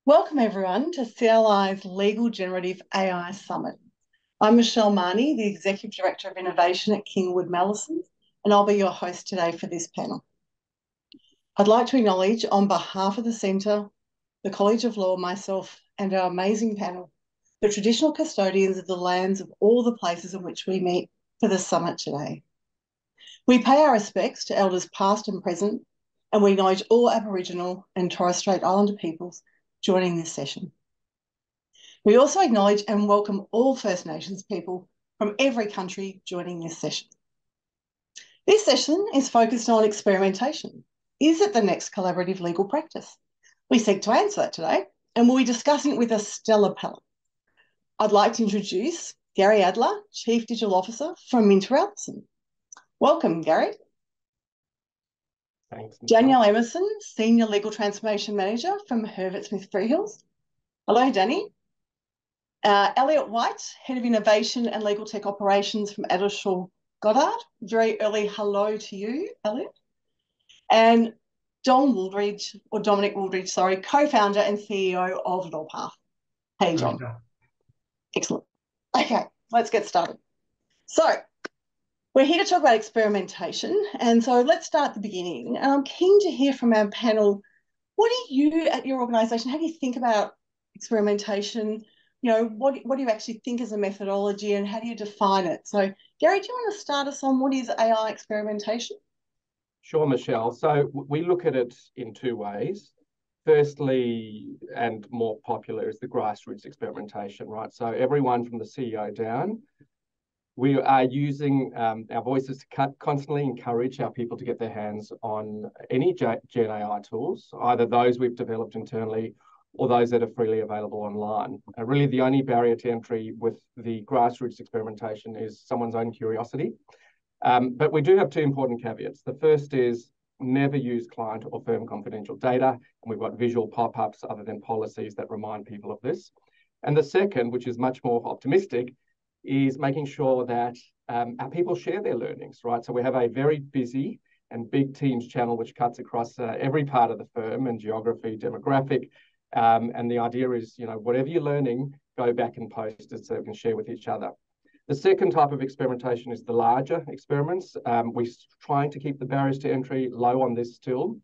Welcome everyone to CLI's Legal Generative AI Summit. I'm Michelle Marnie, the Executive Director of Innovation at King & Wood Mallesons, and I'll be your host today for this panel. I'd like to acknowledge on behalf of the Centre, the College of Law, myself and our amazing panel, the traditional custodians of the lands of all the places in which we meet for the summit today. We pay our respects to elders past and present, and we acknowledge all Aboriginal and Torres Strait Islander peoples joining this session. We also acknowledge and welcome all First Nations people from every country joining this session. This session is focused on experimentation. Is it the next collaborative legal practice? We seek to answer that today, and we'll be discussing it with a stellar panel. I'd like to introduce Gary Adler, Chief Digital Officer from Minter Ellison. Welcome, Gary. Thanks, Michelle. Danielle Emerson, Senior Legal Transformation Manager from Herbert Smith Freehills. Hello, Danny. Elliot White, Head of Innovation and Legal Tech Operations from Addershaw Goddard. Very early hello to you, Elliot. And Dominic Wooldridge, co-founder and CEO of LawPath. Hey, John. Excellent. Okay, let's get started. So, we're here to talk about experimentation, and so let's start at the beginning. And I'm keen to hear from our panel, what do you at your organisation, how do you think about experimentation? You know, what do you actually think is a methodology and how do you define it? So, Gary, do you want to start us on what is AI experimentation? Sure, Michelle. So we look at it in two ways. Firstly, and more popular, is the grassroots experimentation, right? So everyone from the CEO down, we are using our voices to constantly encourage our people to get their hands on any Gen AI tools, either those we've developed internally or those that are freely available online. Really, the only barrier to entry with the grassroots experimentation is someone's own curiosity. But we do have two important caveats. The first is never use client or firm confidential data, and we've got visual pop-ups other than policies that remind people of this. And the second, which is much more optimistic, is making sure that our people share their learnings, right? So we have a very busy and big teams channel which cuts across every part of the firm and geography, demographic, and the idea is, you know, whatever you're learning, go back and post it so we can share with each other. The second type of experimentation is the larger experiments. We're trying to keep the barriers to entry low on this still,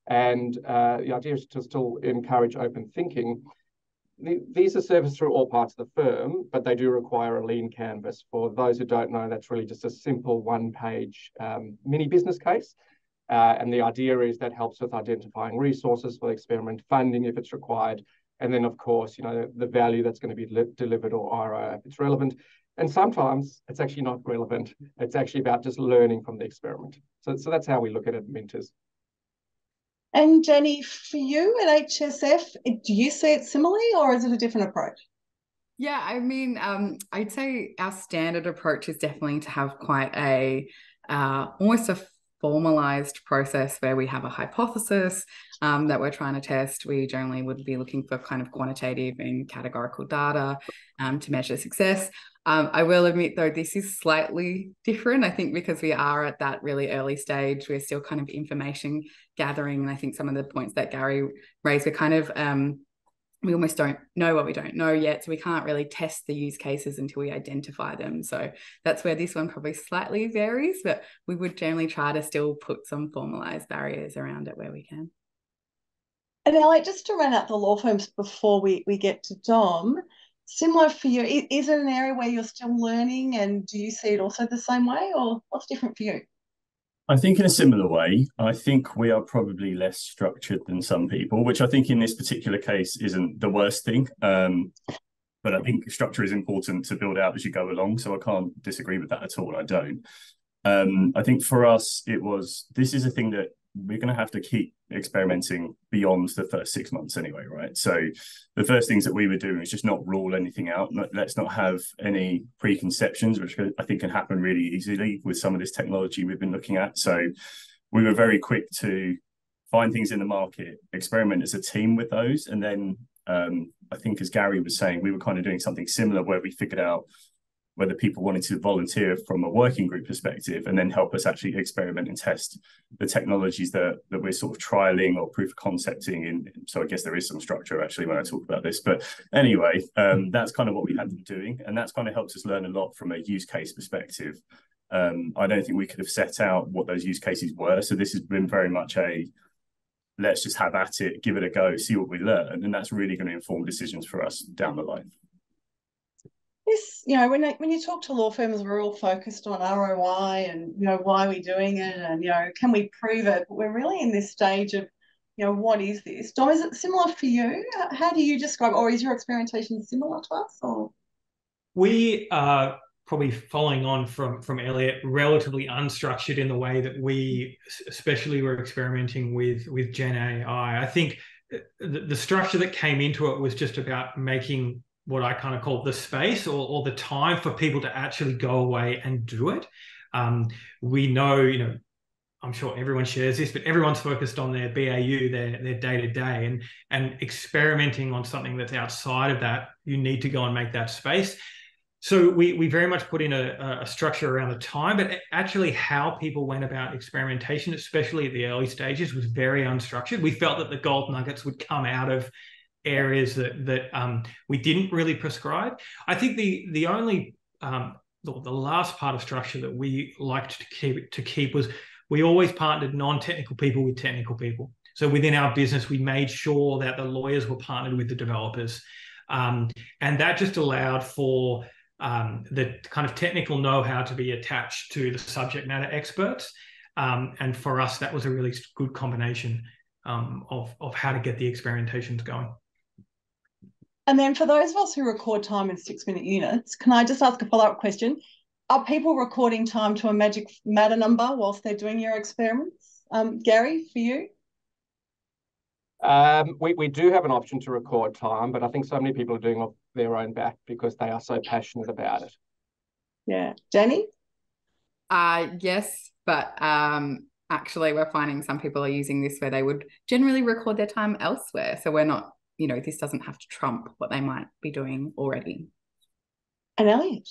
and the idea is to still encourage open thinking. These are serviced through all parts of the firm, but they do require a lean canvas. For those who don't know, that's really just a simple one-page mini business case. And the idea is that helps with identifying resources for the experiment, funding if it's required, and then, of course, you know, the value that's going to be delivered or ROI if it's relevant. And sometimes it's actually not relevant. It's actually about just learning from the experiment. So that's how we look at it at Minters. And Jenny, for you at HSF, do you see it similarly or is it a different approach? Yeah, I mean, I'd say our standard approach is definitely to have quite a almost a formalized process where we have a hypothesis that we're trying to test. We generally would be looking for kind of quantitative and categorical data to measure success. I will admit, though, this is slightly different, I think, because we are at that really early stage. We're still kind of information gathering. And I think some of the points that Gary raised, we're kind of, we almost don't know what we don't know yet. So we can't really test the use cases until we identify them. So that's where this one probably slightly varies, but we would generally try to still put some formalized barriers around it where we can. And Elliot, just to run out the law firms before we get to Dom, similar for you, is it an area where you're still learning and do you see it also the same way or what's different for you? I think in a similar way. I think we are probably less structured than some people, which I think in this particular case isn't the worst thing. But I think structure is important to build out as you go along. So I can't disagree with that at all. I don't. I think for us, this is a thing that we're going to have to keep experimenting beyond the first 6 months anyway, right? So the first things that we were doing is just not rule anything out. Let's not have any preconceptions, which I think can happen really easily with some of this technology we've been looking at. So we were very quick to find things in the market, experiment as a team with those. And then I think, as Gary was saying, we were kind of doing something similar where we figured out whether people wanted to volunteer from a working group perspective and then help us actually experiment and test the technologies that we're sort of trialing or proof of concepting in. So I guess there is some structure actually when I talk about this. But anyway, that's kind of what we had them doing. And that's kind of helped us learn a lot from a use case perspective. I don't think we could have set out what those use cases were. So this has been very much a, let's just have at it, give it a go, see what we learn. And that's really going to inform decisions for us down the line. Yes, when you talk to law firms, we're all focused on ROI and, why are we doing it and, can we prove it? But we're really in this stage of, what is this? Dom, is it similar for you? How do you describe, or is your experimentation similar to us? Or we are probably following on from Elliot, relatively unstructured in the way that we especially were experimenting with Gen AI. I think the structure that came into it was just about making what I kind of call the space or the time for people to actually go away and do it. We know, I'm sure everyone shares this, but everyone's focused on their BAU, their day-to-day, and experimenting on something that's outside of that, you need to go and make that space. So we very much put in a structure around the time, but actually how people went about experimentation, especially at the early stages, was very unstructured. We felt that the gold nuggets would come out of areas that we didn't really prescribe. I think the only the last part of structure that we liked to keep was we always partnered non-technical people with technical people. So within our business, we made sure that the lawyers were partnered with the developers, and that just allowed for the kind of technical know-how to be attached to the subject matter experts. And for us, that was a really good combination of how to get the experimentations going. And then for those of us who record time in 6-minute units, can I just ask a follow-up question? Are people recording time to a magic matter number whilst they're doing your experiments? Gary, for you? We do have an option to record time, but I think so many people are doing off their own back because they are so passionate about it. Yeah. Jenny? Yes, but actually we're finding some people are using this where they would generally record their time elsewhere. So we're not, this doesn't have to trump what they might be doing already. And Elliot?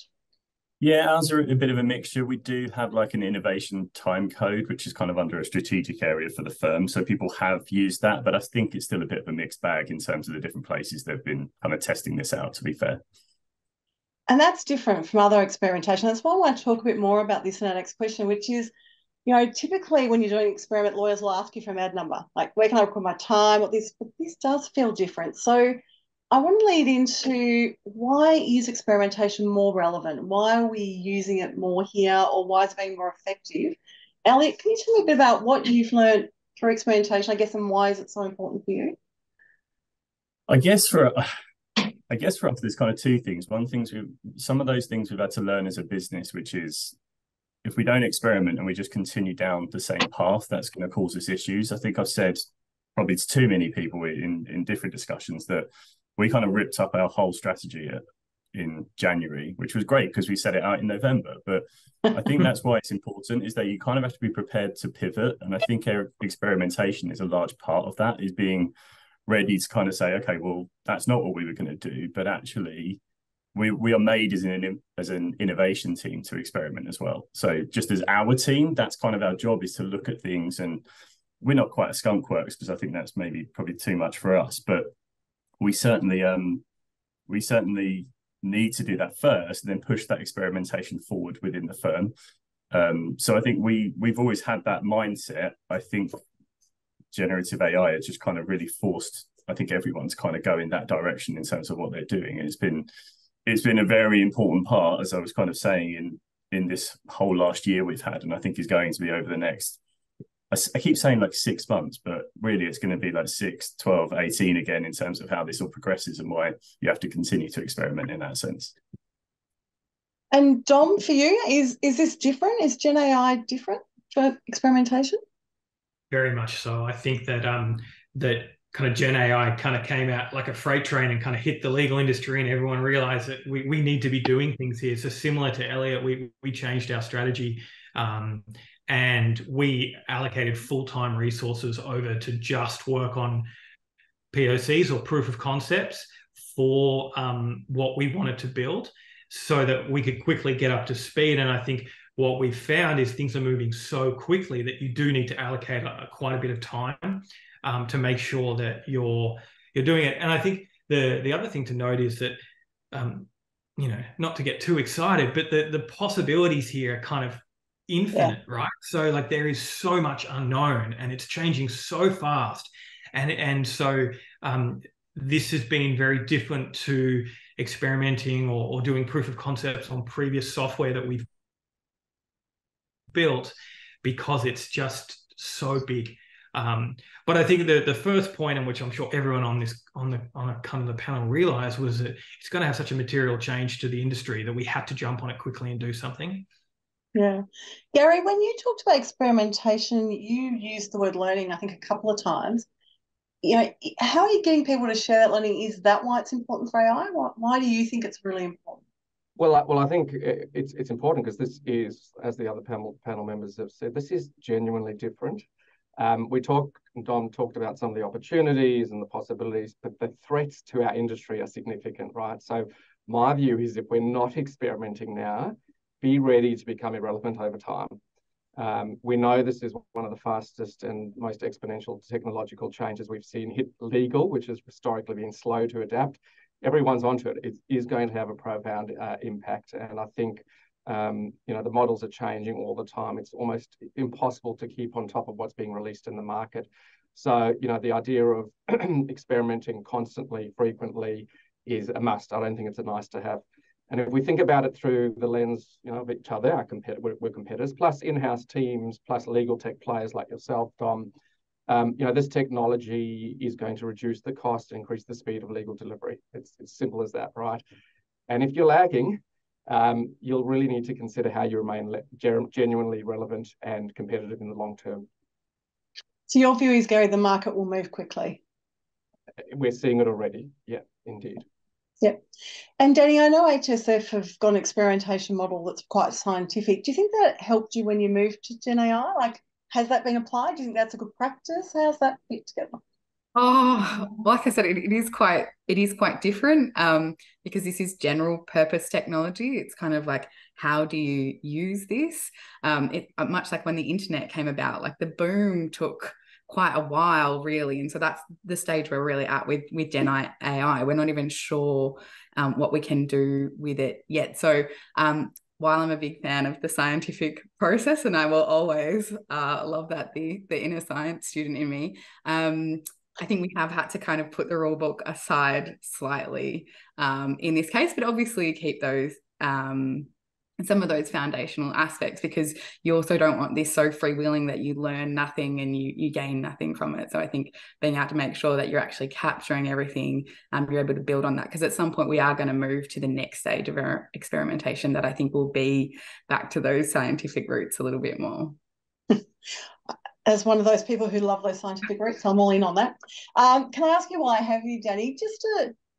Yeah, ours are a bit of a mixture. We do have like an innovation time code, which is kind of under a strategic area for the firm. So people have used that, but I think it's still a bit of a mixed bag in terms of the different places they've been kind of testing this out, to be fair. And that's different from other experimentation. That's why I want to talk a bit more about this in our next question, which is, typically when you're doing an experiment, lawyers will ask you for a MAD number, like where can I record my time, but this does feel different. So I want to lead into why is experimentation more relevant? Why are we using it more here, or why is it being more effective? Elliot, can you tell me a bit about what you've learned through experimentation, I guess, and why is it so important for you? I guess for us, there's kind of two things. One thing, some of those things we've had to learn as a business, which is if we don't experiment and we just continue down the same path, that's going to cause us issues. I think I've said probably to too many people in different discussions that we kind of ripped up our whole strategy in January, which was great because we set it out in November. But I think that's why it's important, is that you kind of have to be prepared to pivot. And I think experimentation is a large part of that, is being ready to kind of say, okay, well, that's not what we were going to do, but actually we are made as an innovation team to experiment as well. So just as our team, that's kind of our job, is to look at things. And we're not quite a skunk works because I think that's probably too much for us, but we certainly need to do that first and then push that experimentation forward within the firm. So I think we've always had that mindset. I think generative AI has just kind of really forced, I think, everyone to kind of go in that direction in terms of what they're doing. And it's been a very important part, as I was kind of saying, in this whole last year we've had, and I think is going to be over the next, I keep saying like 6 months, but really it's going to be like 6, 12, 18 again in terms of how this all progresses and why you have to continue to experiment in that sense. And Dom, for you, is this different? Is Gen AI different for experimentation? Very much so. I think that that kind of Gen AI kind of came out like a freight train and kind of hit the legal industry, and everyone realized that we need to be doing things here. So similar to Elliot, we changed our strategy. And we allocated full-time resources over to just work on POCs or proof of concepts for what we wanted to build. so that we could quickly get up to speed. And I think what we've found is things are moving so quickly that you do need to allocate quite a bit of time to make sure that you're doing it. And I think the other thing to note is that, not to get too excited, but the possibilities here are kind of infinite, right? So like there is so much unknown and it's changing so fast. And so this has been very different to experimenting or doing proof of concepts on previous software that we've built, because it's just so big. But I think the first point, in which I'm sure everyone on a kind of the panel realized, was that it's going to have such a material change to the industry that we had to jump on it quickly and do something. Yeah. Gary, when you talked about experimentation, you used the word learning, I think, a couple of times. How are you getting people to share that learning? Is that why it's important for AI? Why do you think it's really important? Well, I think it's important because this is, as the other panel members have said, this is genuinely different. Dom talked about some of the opportunities and the possibilities, but the threats to our industry are significant, right? So my view is, if we're not experimenting now, be ready to become irrelevant over time. We know this is one of the fastest and most exponential technological changes we've seen hit legal, which has historically been slow to adapt. Everyone's onto it. It is going to have a profound impact. And I think, the models are changing all the time. It's almost impossible to keep on top of what's being released in the market. So, the idea of experimenting constantly, frequently is a must. I don't think it's a nice to have. And if we think about it through the lens, of each other, we're competitors, plus in-house teams, plus legal tech players like yourself, Dom, this technology is going to reduce the cost and increase the speed of legal delivery. It's simple as that, right? And if you're lagging, you'll really need to consider how you remain genuinely relevant and competitive in the long term. So your view is, Gary, the market will move quickly? We're seeing it already. Yeah, indeed. Yep. And Danny, I know HSF have got an experimentation model that's quite scientific. Do you think that helped you when you moved to Gen AI? Like, has that been applied? Do you think that's a good practice? How's that fit together? Oh, like I said, it is quite different because this is general purpose technology. It's kind of like, how do you use this? Much like when the internet came about, like the boom took quite a while, really. And so that's the stage we're really at with Gen AI. We're not even sure what we can do with it yet. So while I'm a big fan of the scientific process, and I will always love that, the inner science student in me, I think we have had to kind of put the rule book aside slightly in this case, but obviously keep those some of those foundational aspects, because you also don't want this so freewheeling that you learn nothing and you gain nothing from it. So I think being able to make sure that you're actually capturing everything and you're able to build on that, because at some point we are going to move to the next stage of our experimentation that I think will be back to those scientific roots a little bit more. As one of those people who love those scientific roots, I'm all in on that. Can I ask you why I have you, Danny?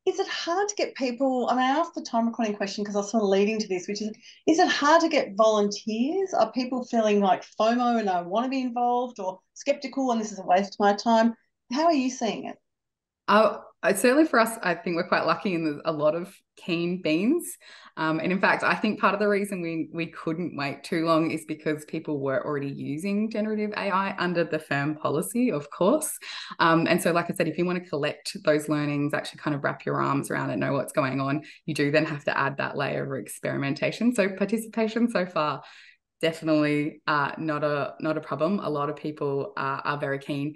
Is it hard to get people? I mean, I asked the time recording question because I was sort of leading to this, which is it hard to get volunteers? Are people feeling like FOMO and I want to be involved, or skeptical and this is a waste of my time? How are you seeing it? Certainly for us, I think we're quite lucky and there's a lot of keen beans. And in fact, I think part of the reason we couldn't wait too long is because people were already using generative AI under the firm policy, of course. And so, like I said, if you want to collect those learnings, actually kind of wrap your arms around it, know what's going on, you do then have to add that layer of experimentation. So participation so far, definitely not a problem. A lot of people are very keen.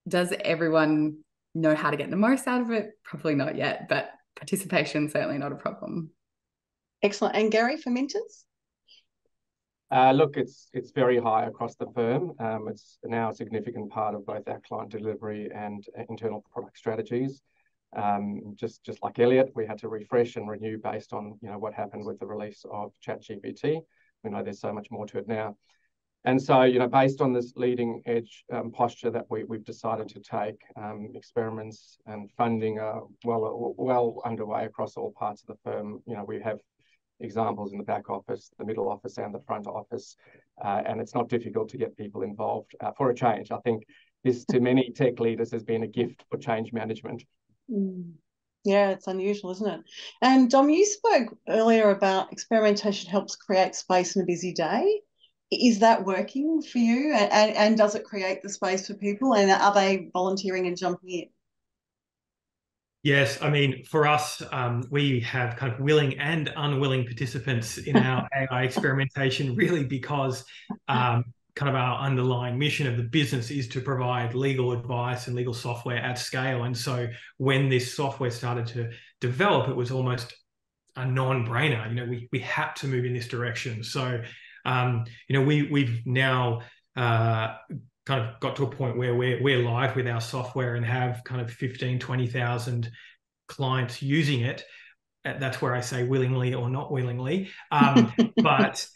Does everyone know how to get the most out of it? Probably not yet, but participation certainly not a problem. Excellent. And Gary, for Minters? Look, it's very high across the firm. It's now a significant part of both our client delivery and internal product strategies. Just like Elliot, we had to refresh and renew based on what happened with the release of ChatGPT. We know there's so much more to it now. And so, based on this leading edge posture that we've decided to take, experiments and funding are well underway across all parts of the firm. We have examples in the back office, the middle office and the front office, and it's not difficult to get people involved for a change. I think this, to many tech leaders, has been a gift for change management. Yeah, it's unusual, isn't it? And Dom, you spoke earlier about experimentation helps create space in a busy day. Is that working for you? And does it create the space for people? And are they volunteering and jumping in? Yes, I mean, for us, we have kind of willing and unwilling participants in our AI experimentation, really because kind of our underlying mission of the business is to provide legal advice and legal software at scale. And so when this software started to develop, it was almost a non-brainer. You know, we had to move in this direction. So, you know, we've now kind of got to a point where we're live with our software and have kind of 15, 20,000 clients using it. That's where I say willingly or not willingly. But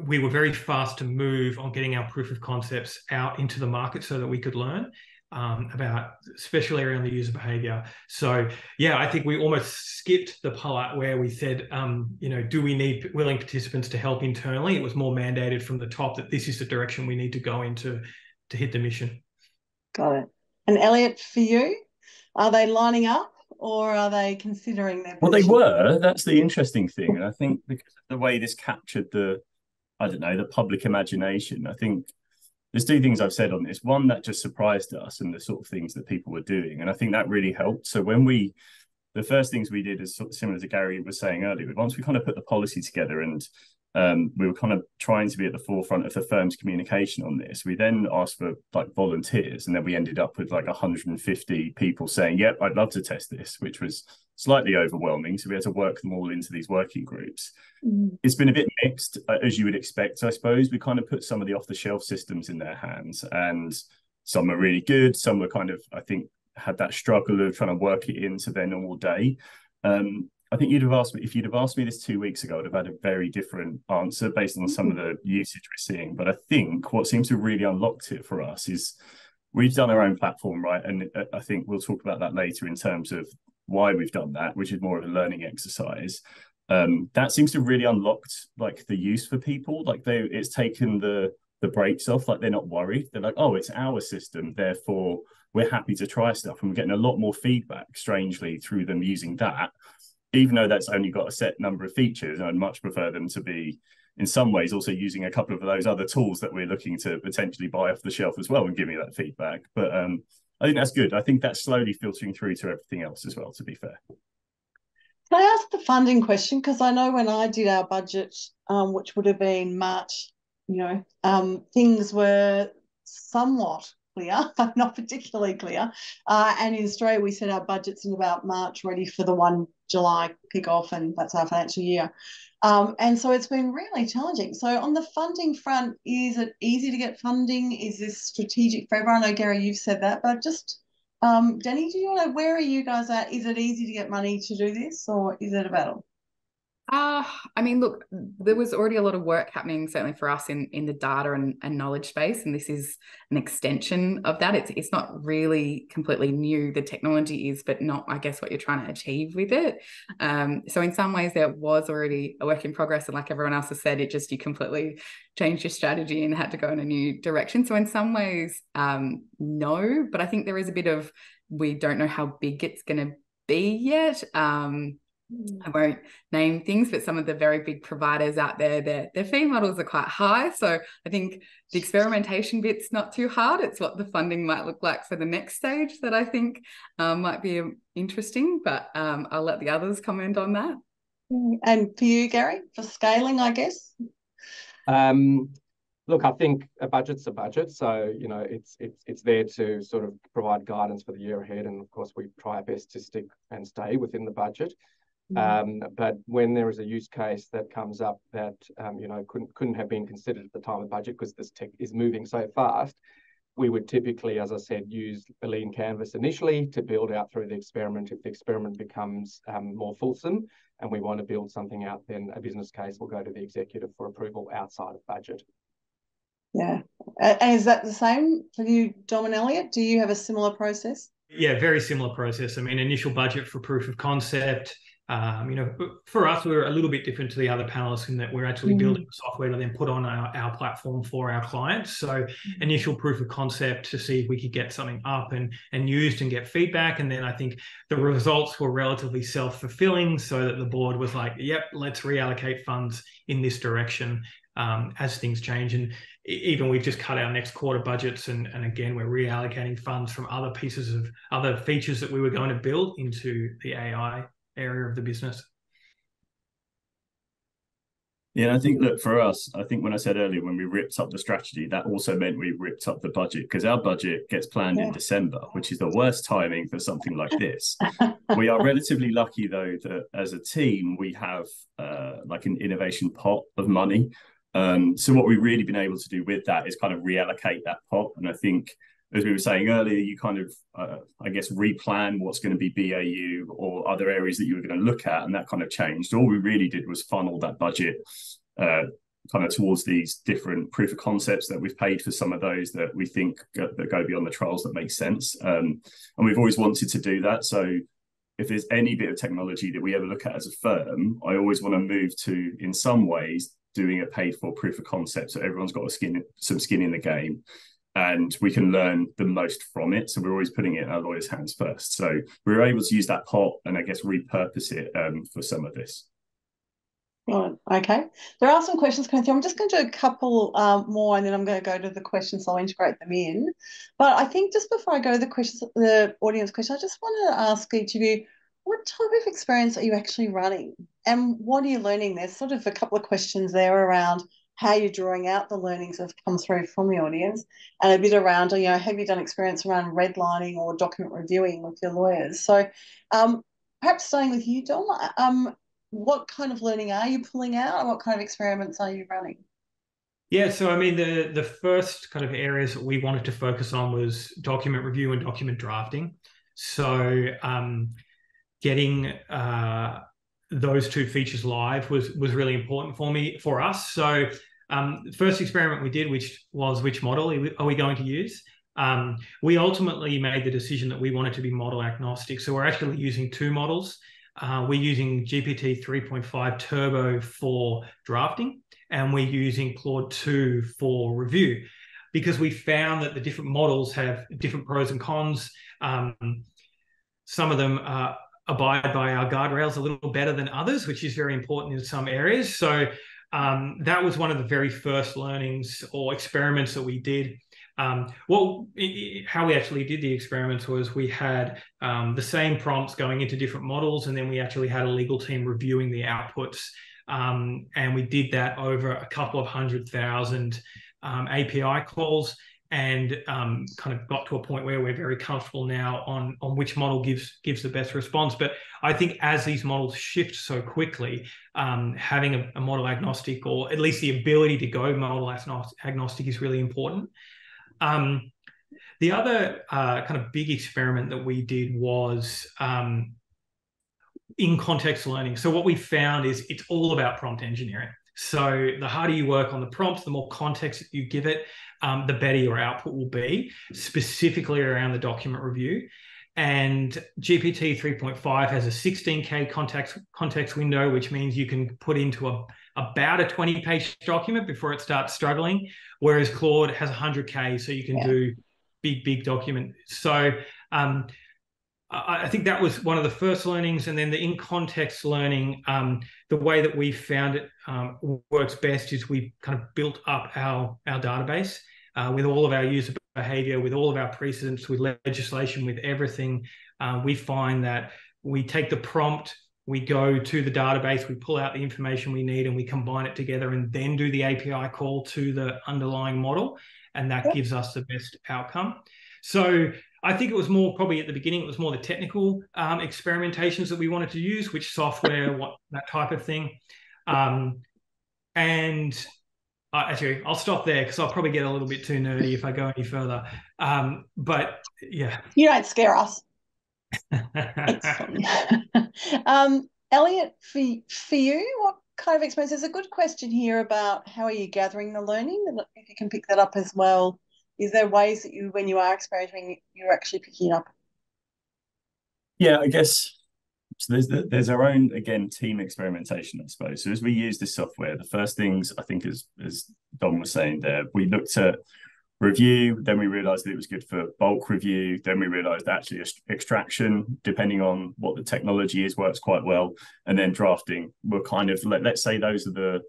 we were very fast to move on getting our proof of concepts out into the market so that we could learn about, especially around the user behavior. So yeah, I think we almost skipped the part where we said, you know, do we need willing participants to help internally? It was more mandated from the top that this is the direction we need to go into to hit the mission. Got it. And Elliot, for you, are they lining up or are they considering their position? Well, they were. That's the interesting thing. And I think because of the way this captured the, I don't know, the public imagination, I think there's two things I've said on this. One, that just surprised us and the sort of things that people were doing. And I think that really helped. So when the first things we did is sort of similar to Gary was saying earlier, once we kind of put the policy together and we were kind of trying to be at the forefront of the firm's communication on this. We then asked for like volunteers, and then we ended up with like 150 people saying, yep, I'd love to test this, which was slightly overwhelming. So we had to work them all into these working groups. It's been a bit mixed, as you would expect, I suppose. We kind of put some of the off-the-shelf systems in their hands, and some were really good. Some were kind of, I think, had that struggle of trying to work it into their normal day. I think you'd have asked me, if you'd have asked me this 2 weeks ago, I'd have had a very different answer based on some of the usage we're seeing. But I think what seems to have really unlocked it for us is we've done our own platform, right? And I think we'll talk about that later in terms of why we've done that, which is more of a learning exercise. That seems to have really unlocked like the use for people. Like it's taken the brakes off, like they're not worried. They're like, oh, it's our system, therefore we're happy to try stuff. And we're getting a lot more feedback, strangely, through them using that. Even though that's only got a set number of features, I'd much prefer them to be, in some ways, also using a couple of those other tools that we're looking to potentially buy off the shelf as well and give me that feedback. But I think that's good. I think that's slowly filtering through to everything else as well, to be fair. Can I ask the funding question? Because I know when I did our budget, which would have been March, you know, things were somewhat clear, not particularly clear. And in Australia, we set our budgets in about March, ready for the 1 July kick-off, and that's our financial year. And so it's been really challenging. So on the funding front, is it easy to get funding? Is this strategic for everyone? I know, Gary, you've said that, but just, Danny, do you know, where are you guys at? Is it easy to get money to do this, or is it a battle? I mean, look, there was already a lot of work happening, certainly for us in the data and knowledge space, and this is an extension of that. It's not really completely new. The technology is, but not, I guess, what you're trying to achieve with it. So in some ways, there was already a work in progress, and like everyone else has said, you completely changed your strategy and had to go in a new direction. So in some ways, no, but I think there is a bit of, we don't know how big it's going to be yet. I won't name things, but some of the very big providers out there, their fee models are quite high. So I think the experimentation bit's not too hard. It's what the funding might look like for the next stage that I think might be interesting, but I'll let the others comment on that. And for you, Gary, for scaling, I guess? Look, I think a budget's a budget. So, you know, it's there to sort of provide guidance for the year ahead. And of course, we try our best to stick and stay within the budget. But when there is a use case that comes up that you know couldn't have been considered at the time of budget because this tech is moving so fast, we would typically, as I said, use a lean canvas initially to build out through the experiment. If the experiment becomes more fulsome and we want to build something out, then a business case will go to the executive for approval outside of budget. Yeah. And is that the same for you, Dom and Elliot? Do you have a similar process? Yeah, very similar process. I mean, initial budget for proof of concept. For us, we're a little bit different to the other panelists in that we're actually building software to then put on our platform for our clients. So initial proof of concept to see if we could get something up and used and get feedback. And then I think the results were relatively self-fulfilling, so that the board was like, yep, let's reallocate funds in this direction as things change. And even we've just cut our next quarter budgets, and again, we're reallocating funds from other pieces of other features that we were going to build into the AI area of the business. Yeah, I think, look, for us, I think when I said earlier, when we ripped up the strategy, that also meant we ripped up the budget, because our budget gets planned in December, which is the worst timing for something like this. We are relatively lucky, though, that as a team, we have like an innovation pot of money. So what we've really been able to do with that is kind of reallocate that pot. And I think, as we were saying earlier, you kind of, I guess, replan what's going to be BAU or other areas that you were going to look at, and that kind of changed. All we really did was funnel that budget kind of towards these different proof of concepts that we've paid for, some of those that we think that go beyond the trials that make sense. And we've always wanted to do that. So if there's any bit of technology that we ever look at as a firm, I always want to move to, in some ways, doing a paid for proof of concept, so everyone's got some skin in the game, and we can learn the most from it. So we're always putting it in our lawyers' hands first. So we were able to use that pot and, I guess, repurpose it for some of this. Right. Okay. There are some questions coming through. I'm just going to do a couple more, and then I'm going to go to the questions. So I'll integrate them in. But I think just before I go to the questions, the audience question, I just want to ask each of you, what type of experience are you actually running, and what are you learning? There's sort of a couple of questions there around how you're drawing out the learnings that have come through from the audience, and a bit around, have you done experience around redlining or document reviewing with your lawyers? So perhaps starting with you, Dom, what kind of learning are you pulling out, and what kind of experiments are you running? Yeah, so I mean, the first kind of areas that we wanted to focus on was document review and document drafting. So getting those two features live was really important for us. So the first experiment we did, which was which model are we going to use? We ultimately made the decision that we wanted to be model agnostic. So we're actually using two models. We're using GPT 3.5 Turbo for drafting, and we're using Claude 2 for review, because we found that the different models have different pros and cons. Some of them abide by our guardrails a little better than others, which is very important in some areas. So that was one of the very first learnings or experiments that we did. How we actually did the experiments was we had the same prompts going into different models, and then we actually had a legal team reviewing the outputs. And we did that over a couple of 100,000 API calls, and kind of got to a point where we're very comfortable now on which model gives the best response. But I think as these models shift so quickly, having a model agnostic, or at least the ability to go model agnostic, is really important. The other kind of big experiment that we did was in context learning. So what we found is it's all about prompt engineering. So the harder you work on the prompts, the more context that you give it, the better your output will be, specifically around the document review. And GPT 3.5 has a 16K context window, which means you can put into about a 20-page document before it starts struggling, whereas Claude has 100K, so you can do big document. So I think that was one of the first learnings. And then the in-context learning, the way that we found it works best is we've kind of built up our database with all of our user behavior, with all of our precedents, with legislation, with everything. We find that we take the prompt, we go to the database, we pull out the information we need, and we combine it together, and then do the API call to the underlying model. And that gives us the best outcome. So I think it was more, probably at the beginning, it was more the technical experimentations that we wanted to use, which software, that type of thing. And actually, I'll stop there because I'll probably get a little bit too nerdy if I go any further. But yeah. You don't scare us. Elliot, for you, what kind of experience? There's a good question here about how are you gathering the learning, and if you can pick that up as well. Is there ways that when you are experimenting, you're actually picking it up? Yeah, I guess So there's our own, again, team experimentation, I suppose. So as we use this software, the first things I think, as Dom was saying there, we looked at review, then we realized that it was good for bulk review, then we realized actually extraction, depending on what the technology is, works quite well, and then drafting were kind of, let's say those are the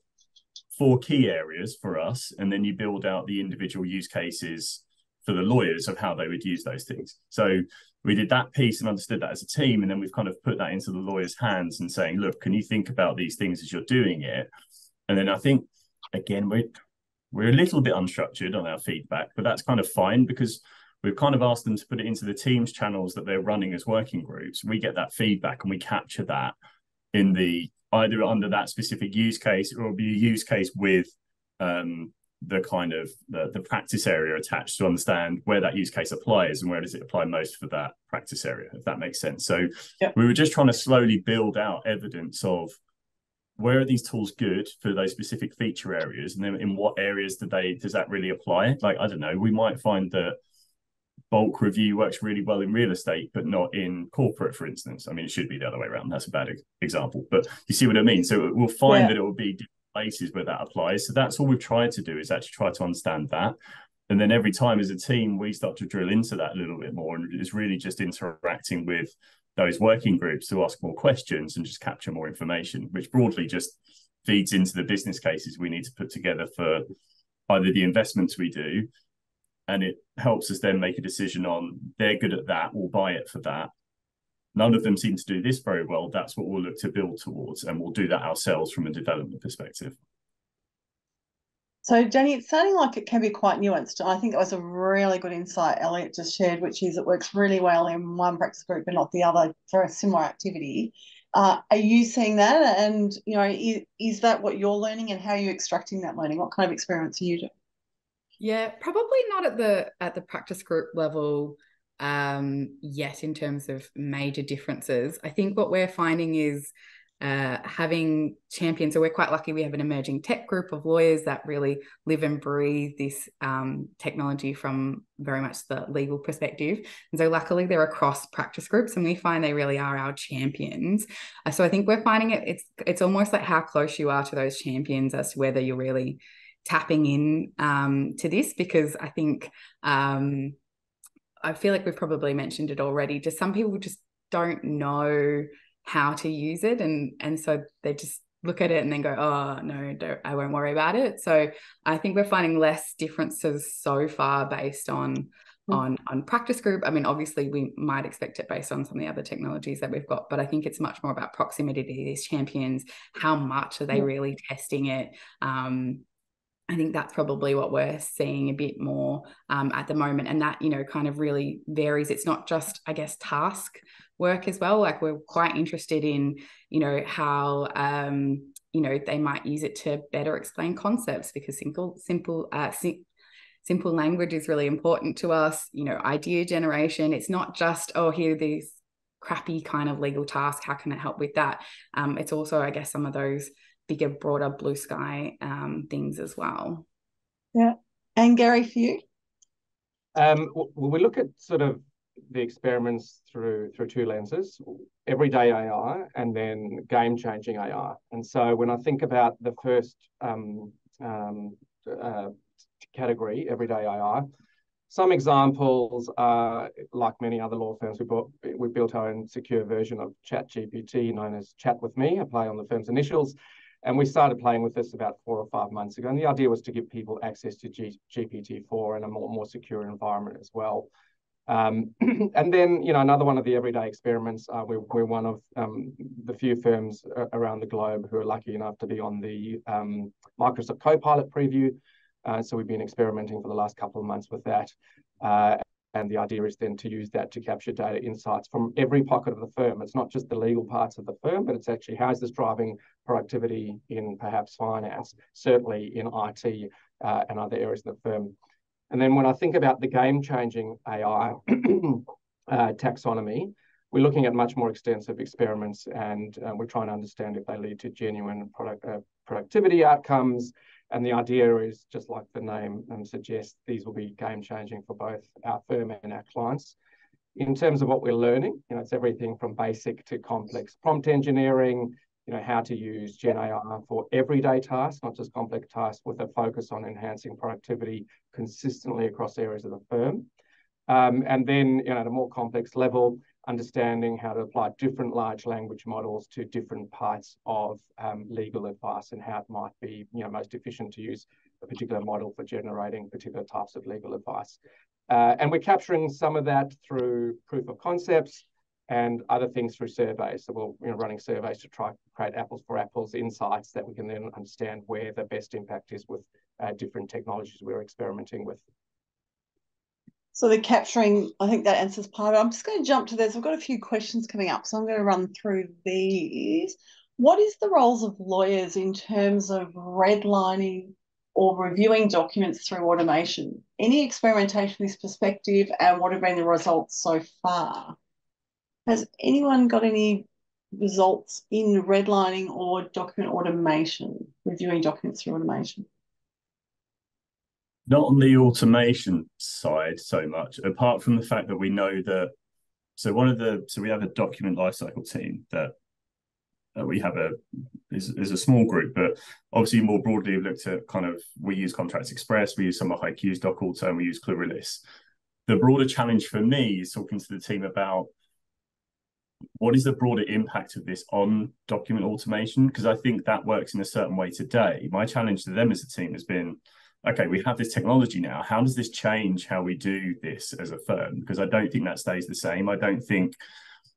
4 key areas for us, and then you build out the individual use cases for the lawyers of how they would use those things. So we did that piece and understood that as a team, and then we've kind of put that into the lawyers' hands and saying, look, can you think about these things as you're doing it? And then I think, again, we're a little bit unstructured on our feedback, but that's kind of fine because we've kind of asked them to put it into the Teams channels that they're running as working groups. We get that feedback and we capture that in the either under that specific use case, or it'll be a use case with the kind of the practice area attached to understand where that use case applies and where does it apply most for that practice area, if that makes sense. So we were just trying to slowly build out evidence of where are these tools good for those specific feature areas, and then in what areas does that really apply? Like, I don't know, we might find that bulk review works really well in real estate, but not in corporate, for instance. I mean, it should be the other way around. That's a bad example, but you see what I mean? So we'll find that it will be different places where that applies. So that's all we've tried to do, is actually try to understand that. And then every time as a team, we start to drill into that a little bit more, and it's really just interacting with those working groups to ask more questions and just capture more information, which broadly just feeds into the business cases we need to put together for either the investments we do, and it helps us then make a decision on, they're good at that, we'll buy it for that. None of them seem to do this very well, that's what we'll look to build towards, and we'll do that ourselves from a development perspective. So, Jenny, it's sounding like it can be quite nuanced. I think it was a really good insight Elliot just shared, which is it works really well in one practice group but not the other for a similar activity. Are you seeing that? And, you know, is that what you're learning, and how are you extracting that learning? What kind of experiments are you doing? Yeah, probably not at the practice group level yet in terms of major differences. I think what we're finding is having champions. So we're quite lucky. We have an emerging tech group of lawyers that really live and breathe this technology from very much the legal perspective. And so luckily they're across practice groups, and we find they really are our champions. So I think we're finding it's almost like how close you are to those champions as to whether you're really tapping in to this, because I think I feel like we've probably mentioned it already. Just some people just don't know how to use it, and so they just look at it and then go, oh no, I won't worry about it. So I think we're finding less differences so far based on practice group. I mean, obviously we might expect it based on some of the other technologies that we've got, but I think it's much more about proximity to these champions. How much are they really testing it? I think that's probably what we're seeing a bit more at the moment. And that, you know, kind of really varies. It's not just, I guess, task work as well. Like, we're quite interested in, you know, how, you know, they might use it to better explain concepts, because simple language is really important to us. You know, idea generation. It's not just, oh, here are these crappy kind of legal tasks. How can it help with that? It's also, I guess, some of those bigger, broader blue sky things as well. Yeah. And Gary, for you? We look at sort of the experiments through 2 lenses: everyday AI and then game-changing AI. And so when I think about the first category, everyday AI, some examples are, like many other law firms, we built our own secure version of ChatGPT known as Chat With Me, a play on the firm's initials. And we started playing with this about 4 or 5 months ago. And the idea was to give people access to GPT-4 in a more secure environment as well. And then, you know, another one of the everyday experiments, we're one of the few firms around the globe who are lucky enough to be on the Microsoft Copilot preview. So we've been experimenting for the last couple of months with that. And the idea is then to use that to capture data insights from every pocket of the firm. It's not just the legal parts of the firm, but it's actually how is this driving productivity in perhaps finance, certainly in IT and other areas of the firm. And then when I think about the game-changing AI taxonomy, we're looking at much more extensive experiments, and we're trying to understand if they lead to genuine productivity outcomes. And the idea is, just like the name suggests, these will be game-changing for both our firm and our clients. in terms of what we're learning, it's everything from basic to complex prompt engineering, how to use Gen AI for everyday tasks, not just complex tasks, with a focus on enhancing productivity consistently across areas of the firm. And then, at a more complex level, understanding how to apply different large language models to different parts of legal advice and how it might be, most efficient to use a particular model for generating particular types of legal advice. And we're capturing some of that through proof of concepts and other things through surveys. So we're running surveys to try to create apples for apples insights that we can then understand where the best impact is with different technologies we're experimenting with. So the capturing, I think that answers part of it. I'm just going to jump to this. I've got a few questions coming up, so I'm going to run through these. What is the roles of lawyers in terms of redlining or reviewing documents through automation? Any experimentation from this perspective, and what have been the results so far? Has anyone got any results in redlining or document automation, reviewing documents through automation? Not on the automation side so much, apart from the fact that we know that. So we have a document lifecycle team that we have is a small group, but obviously more broadly we've looked at we use Contracts Express, we use some of HiQ's Doc Auto, and we use Clurillus. The broader challenge for me is talking to the team about what is the broader impact of this on document automation, because I think that works in a certain way today. My challenge to them as a team has been, okay, we have this technology now. How does this change how we do this as a firm? Because I don't think that stays the same. I don't think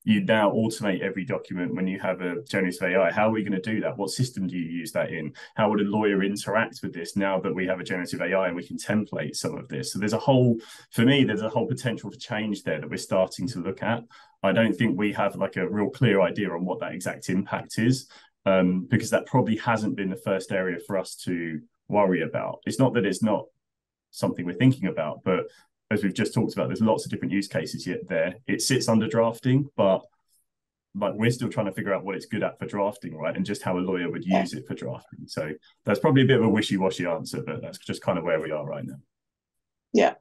you now automate every document when you have a generative AI. How are we going to do that? What system do you use that in? How would a lawyer interact with this now that we have a generative AI and we can template some of this? So there's a whole potential for change there that we're starting to look at. I don't think we have a real clear idea on what that exact impact is, because that probably hasn't been the first area for us to worry about. It's not that it's not something we're thinking about, but as we've just talked about, there's lots of different use cases yet there. It sits under drafting, but we're still trying to figure out what it's good at for drafting, right? And just how a lawyer would use it for drafting. So that's probably a bit of a wishy-washy answer, but that's just kind of where we are right now. Yeah.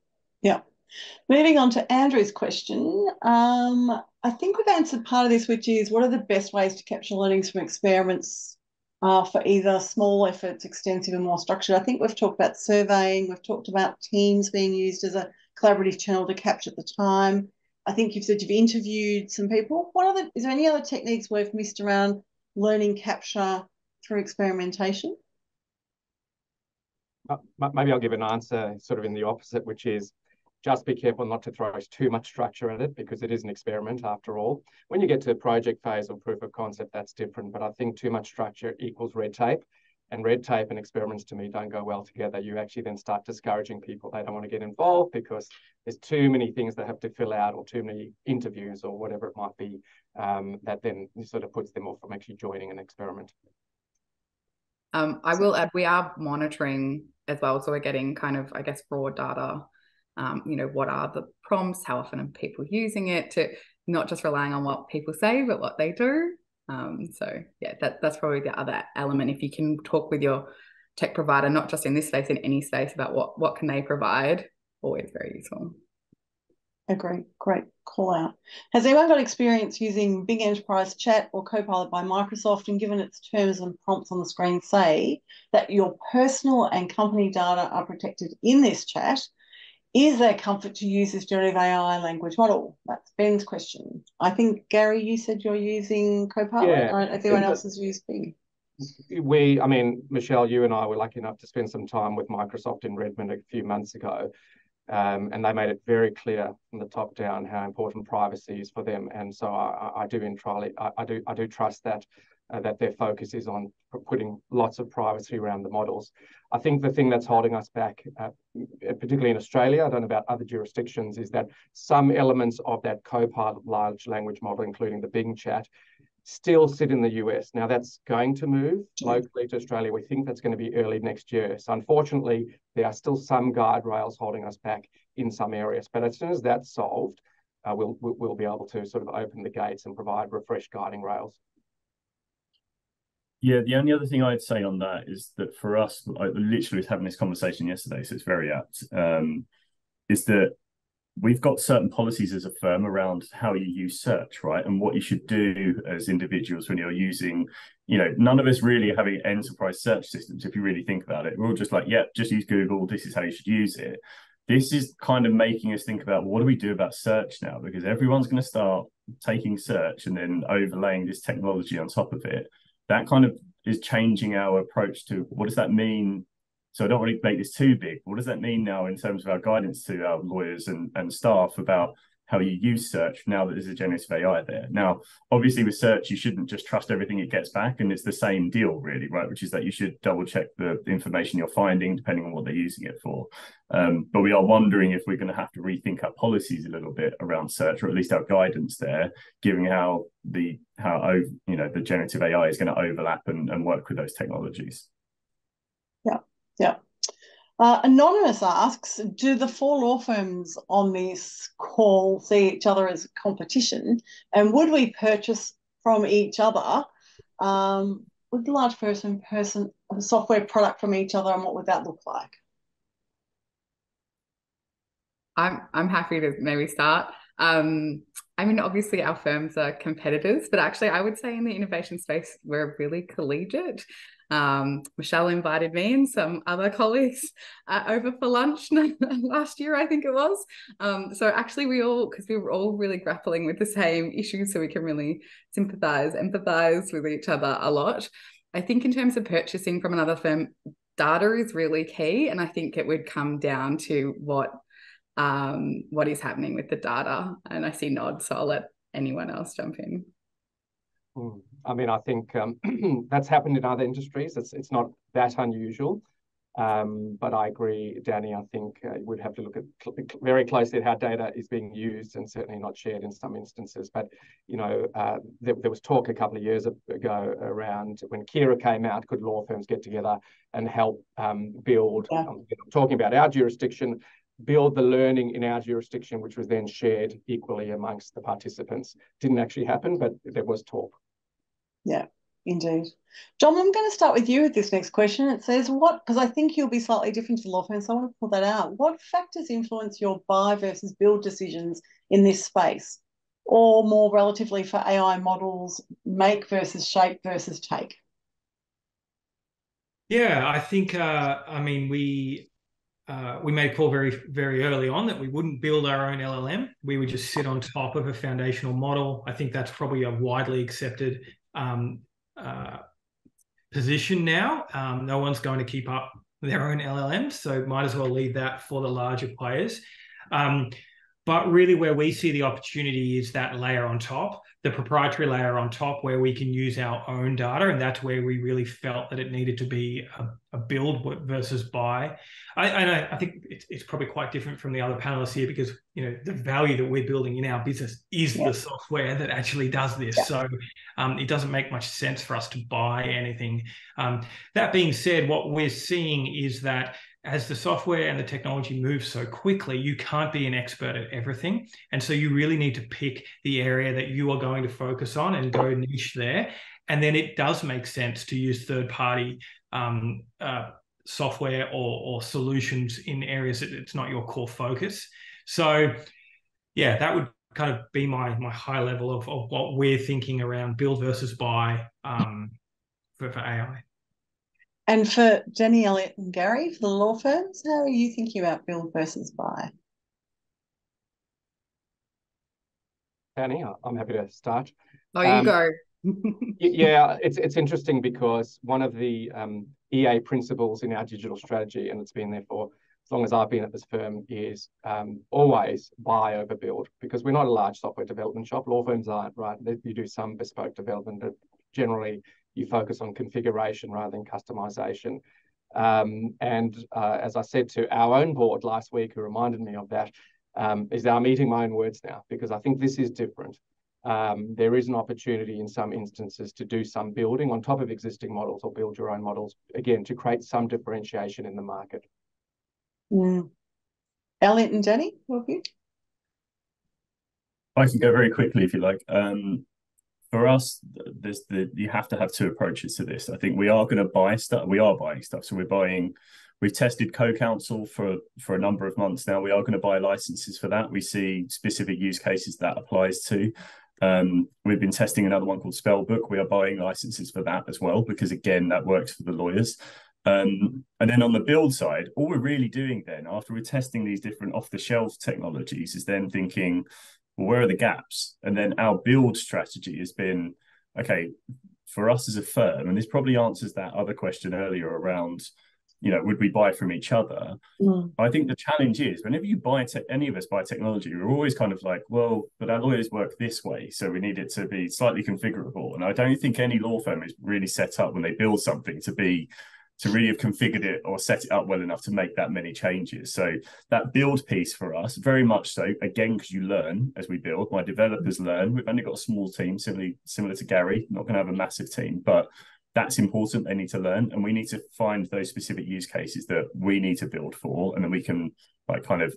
Moving on to Andrew's question. I think we've answered part of this, which is what are the best ways to capture learnings from experiments for either small efforts, extensive and more structured? I think we've talked about surveying. We've talked about teams being used as a collaborative channel to capture at the time. I think you've said you've interviewed some people. Is there any other techniques we've missed around learning capture through experimentation? Maybe I'll give an answer sort of in the opposite, which is just be careful not to throw too much structure at it, because it is an experiment after all. When you get to project phase or proof of concept, that's different. But I think too much structure equals red tape. And red tape and experiments to me don't go well together. You actually then start discouraging people. They don't want to get involved because there's too many things they have to fill out, or too many interviews or whatever it might be, that then sort of puts them off from actually joining an experiment. I will add, we are monitoring as well. So we're getting kind of, I guess, raw data. What are the prompts? How often are people using it? To not just relying on what people say, but what they do. So yeah, that's probably the other element. If you can talk with your tech provider, not just in this space, in any space, about what can they provide, always very useful. Agree. Great call out. Has anyone got experience using Bing Enterprise Chat or Copilot by Microsoft, and given its terms and prompts on the screen say that your personal and company data are protected in this chat? Is there comfort to use this generative AI language model? That's Ben's question. I think, Gary, you said you're using Copilot. Yeah. I don't know if anyone else has used Bing. Michelle, you and I were lucky enough to spend some time with Microsoft in Redmond a few months ago. And they made it very clear from the top down how important privacy is for them. And so I do trust that their focus is on putting lots of privacy around the models. I think the thing that's holding us back, particularly in Australia, I don't know about other jurisdictions, is that some elements of that Copilot large language model, including the Bing chat, still sit in the US. Now that's going to move locally to Australia. We think that's going to be early next year. So unfortunately, there are still some guardrails holding us back in some areas. But as soon as that's solved, we'll be able to sort of open the gates and provide refreshed guiding rails. Yeah, the only other thing I'd say on that is that for us, I literally was having this conversation yesterday, so it's very apt, is that we've got certain policies as a firm around how you use search, right? And what you should do as individuals when you're using, none of us really are having enterprise search systems. If you really think about it, we're all just like, yeah, just use Google. This is how you should use it. This is kind of making us think about, what do we do about search now? Because everyone's going to start taking search and then overlaying this technology on top of it. That kind of is changing our approach to, what does that mean? So I don't want to make this too big. What does that mean now in terms of our guidance to our lawyers and staff about how you use search now that there's a generative AI there? Now, obviously with search, you shouldn't just trust everything it gets back. And it's the same deal really, right? Which is that you should double check the information you're finding depending on what they're using it for. But we are wondering if we're going to have to rethink our policies a little bit around search, or at least our guidance there, given how the generative AI is going to overlap and work with those technologies. Yeah. Yeah. Anonymous asks, do the 4 law firms on this call see each other as competition? And would we purchase from each other? Would the large person a software product from each other, and what would that look like? I'm happy to maybe start. Obviously our firms are competitors, but actually I would say in the innovation space, we're really collegiate. Michelle invited me and some other colleagues over for lunch last year, I think it was. So actually because we were all really grappling with the same issues, so we can really empathize with each other a lot. I think in terms of purchasing from another firm, data is really key. And I think it would come down to what is happening with the data. And I see nods, so I'll let anyone else jump in. I think that's happened in other industries. It's not that unusual. But I agree, Danny. I think we'd have to look at very closely at how data is being used, and certainly not shared in some instances. But there was talk a couple of years ago around when Kira came out, could law firms get together and help build? Talking about our jurisdiction, build the learning in our jurisdiction, which was then shared equally amongst the participants. Didn't actually happen, but there was talk. Yeah, indeed. John, I'm going to start with you with this next question. It says, because I think you'll be slightly different to law firms, so I want to pull that out. What factors influence your buy versus build decisions in this space? Or more relatively for AI models, make versus shape versus take? Yeah, I think, we made a call very, very early on that we wouldn't build our own LLM. We would just sit on top of a foundational model. I think that's probably a widely accepted position now. No one's going to keep up their own LLMs, so might as well leave that for the larger players. But really where we see the opportunity is that layer on top, the proprietary layer on top, where we can use our own data. And that's where we really felt that it needed to be a build versus buy. I think it's probably quite different from the other panelists here, because the value that we're building in our business is the software that actually does this. Yeah. So it doesn't make much sense for us to buy anything. That being said, what we're seeing is that as the software and the technology moves so quickly, you can't be an expert at everything. And so you really need to pick the area that you are going to focus on and go niche there. And then it does make sense to use third-party software or solutions in areas that it's not your core focus. So yeah, that would kind of be my high level of what we're thinking around build versus buy for AI. And for Jenny, Elliot and Gary, for the law firms, how are you thinking about build versus buy? Danny, I'm happy to start. Oh, you go. Yeah, it's interesting because one of the EA principles in our digital strategy, and it's been there for as long as I've been at this firm, is always buy over build, because we're not a large software development shop. Law firms aren't, right? You do some bespoke development, but generally you focus on configuration rather than customization. As I said to our own board last week, who reminded me of that, is that I'm eating my own words now, because I think this is different. There is an opportunity in some instances to do some building on top of existing models, or build your own models, again, to create some differentiation in the market. Elliot and Jenny, your view? I can go very quickly if you like. For us, you have to have two approaches to this. I think we are going to buy stuff. We are buying stuff. So we're We've tested co-counsel for a number of months now. We are going to buy licenses for that. We see specific use cases that applies to. We've been testing another one called Spellbook. We are buying licenses for that as well, because again, that works for the lawyers. And then on the build side, all we're really doing then, after we're testing these different off-the-shelf technologies, is then thinking, well, where are the gaps? And then our build strategy has been, okay, for us as a firm, and this probably answers that other question earlier around, would we buy from each other? I think the challenge is, whenever you buy any of us buy technology, we're always kind of like, well, but our lawyers work this way, so we need it to be slightly configurable. And I don't think any law firm is really set up when they build something to really have configured it or set it up well enough to make that many changes. So that build piece for us, very much so, again, because you learn as we build. My developers learn. We've only got a small team, similar to Gary, not going to have a massive team, but that's important. They need to learn, and we need to find those specific use cases that we need to build for, and then we can kind of